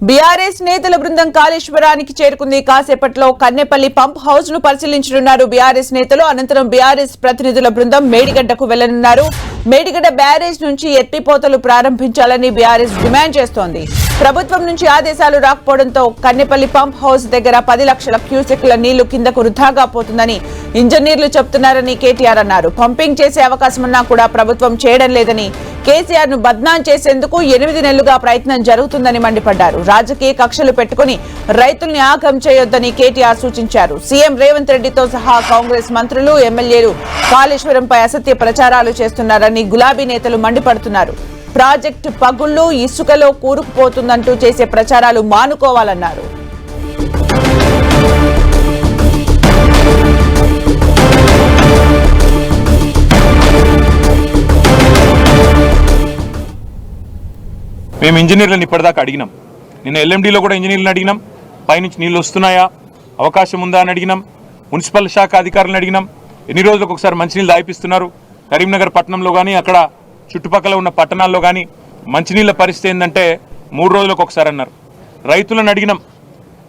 BRS నేతల బృందం కాళేశ్వరానికి చేరుకుంది. కాసేపట్లో కన్నెపల్లి పంప్ హౌస్ ను పరిశీలించనున్నారు బీఆర్ఎస్ నేతలు. అనంతరం బీఆర్ఎస్ ప్రతినిధుల బృందం మేడిగడ్డకు వెళ్లనున్నారు. మేడిగడ్డ బ్యారేజ్ నుంచి ఎత్తిపోతలు ప్రారంభించాలని బీఆర్ఎస్ డిమాండ్ చేస్తోంది. ప్రభుత్వం నుంచి ఆదేశాలు రాకపోవడంతో కన్నెపల్లి పంప్ హౌస్ దగ్గర 10 లక్షల క్యూసెక్ల నీళ్లు కిందకు వృధాగా పోతుందని ఇంజనీర్లు చెబుతున్నారని కేటీఆర్ అన్నారు. పంపింగ్ చేసే అవకాశం ఉన్నా కూడా ప్రభుత్వం చేయడం లేదని, కేసీఆర్ ను బద్నాం చేసేందుకు 8 నెలలుగా ప్రయత్నం జరుగుతుందని మండిపడ్డారు. రాజకీయ కక్షలు పెట్టుకుని రైతుల్ని ఆగం చేయొద్దని కేటీఆర్ సూచించారు. సీఎం రేవంత్ రెడ్డితో సహా కాంగ్రెస్ మంత్రులు, ఎమ్మెల్యేలు కాళేశ్వరంపై అసత్య ప్రచారాలు చేస్తున్నారని గులాబీ నేతలు మండిపడుతున్నారు. ప్రాజెక్టు పగుళ్లు, ఇసుకలో కూరుకుపోతుందంటూ చేసే ప్రచారాలు మానుకోవాలన్నారు. మేము ఇంజనీర్లను ఇప్పటిదాకా అడిగినాం. నిన్న ఎల్ఎండిలో కూడా ఇంజనీర్లను అడిగినాం. పైనుంచి నీళ్ళు వస్తున్నాయా, అవకాశం ఉందా అని అడిగినాం. మున్సిపల్ శాఖ అధికారులను అడిగినాం. ఎన్ని రోజులకు ఒకసారి మంచినీళ్ళు దాయిపిస్తున్నారు. కరీంనగర్ పట్టణంలో కానీ అక్కడ చుట్టుపక్కల ఉన్న పట్టణాల్లో కానీ మంచినీళ్ళ పరిస్థితి ఏంటంటే 3 రోజులకు ఒకసారి అన్నారు. రైతులను అడిగినాం,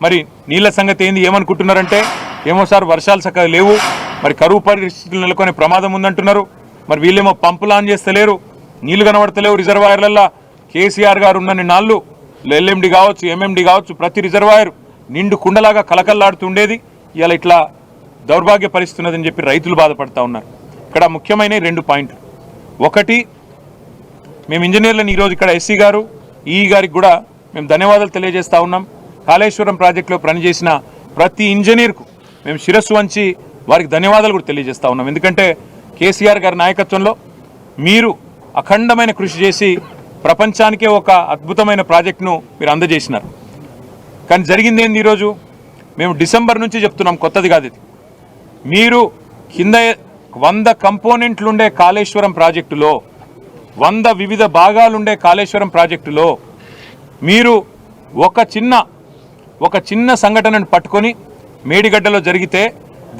మరి నీళ్ళ సంగతి ఏంది, ఏమనుకుంటున్నారంటే ఏమో సార్ వర్షాలు చక్కగా లేవు, మరి కరువు పరిస్థితులు నెలకొనే ప్రమాదం ఉందంటున్నారు. మరి వీళ్ళేమో పంపులు ఆన్ చేస్తలేరు, నీళ్లు కనబడతలేవు రిజర్వాయర్లల్లో. కేసీఆర్ గారు ఉన్న నాళ్ళు ఎల్ఎండి కావచ్చు, ఎంఎండి కావచ్చు, ప్రతి రిజర్వాయర్ నిండు కుండలాగా కలకల్లాడుతుండేది. ఇలా ఇట్లా దౌర్భాగ్య పరిస్థితున్నదని చెప్పి రైతులు బాధపడతా ఉన్నారు. ఇక్కడ ముఖ్యమైన 2 పాయింట్లు. ఒకటి, మేము ఇంజనీర్లను ఈరోజు ఇక్కడ ఎస్సీ గారు, ఈఈ గారికి కూడా మేము ధన్యవాదాలు తెలియజేస్తూ ఉన్నాం. కాళేశ్వరం ప్రాజెక్టులో పనిచేసిన ప్రతి ఇంజనీర్కు మేము శిరస్సు వంచి వారికి ధన్యవాదాలు కూడా తెలియజేస్తూ ఉన్నాం. ఎందుకంటే కేసీఆర్ గారి నాయకత్వంలో మీరు అఖండమైన కృషి చేసి ప్రపంచానికే ఒక అద్భుతమైన ప్రాజెక్టును మీరు అందజేసినారు. కానీ జరిగింది ఏంది, ఈరోజు మేము డిసెంబర్ నుంచి చెప్తున్నాం, కొత్తది కాదు ఇది. మీరు కింద 100 కంపోనెంట్లుండే కాళేశ్వరం ప్రాజెక్టులో, 100 వివిధ భాగాలుండే కాళేశ్వరం ప్రాజెక్టులో మీరు ఒక చిన్న సంఘటనను పట్టుకొని మేడిగడ్డలో జరిగితే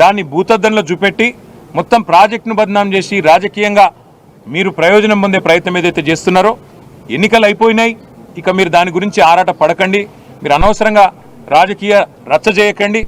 దాన్ని భూతద్దంలో చూపెట్టి మొత్తం ప్రాజెక్టును బదనాం చేసి రాజకీయంగా మీరు ప్రయోజనం పొందే ప్రయత్నం ఏదైతే చేస్తున్నారో, ఎన్నికలు అయిపోయినాయి, ఇక మీరు దాని గురించి ఆరాట పడకండి, మీరు అనవసరంగా రాజకీయ రచ్చ చేయకండి.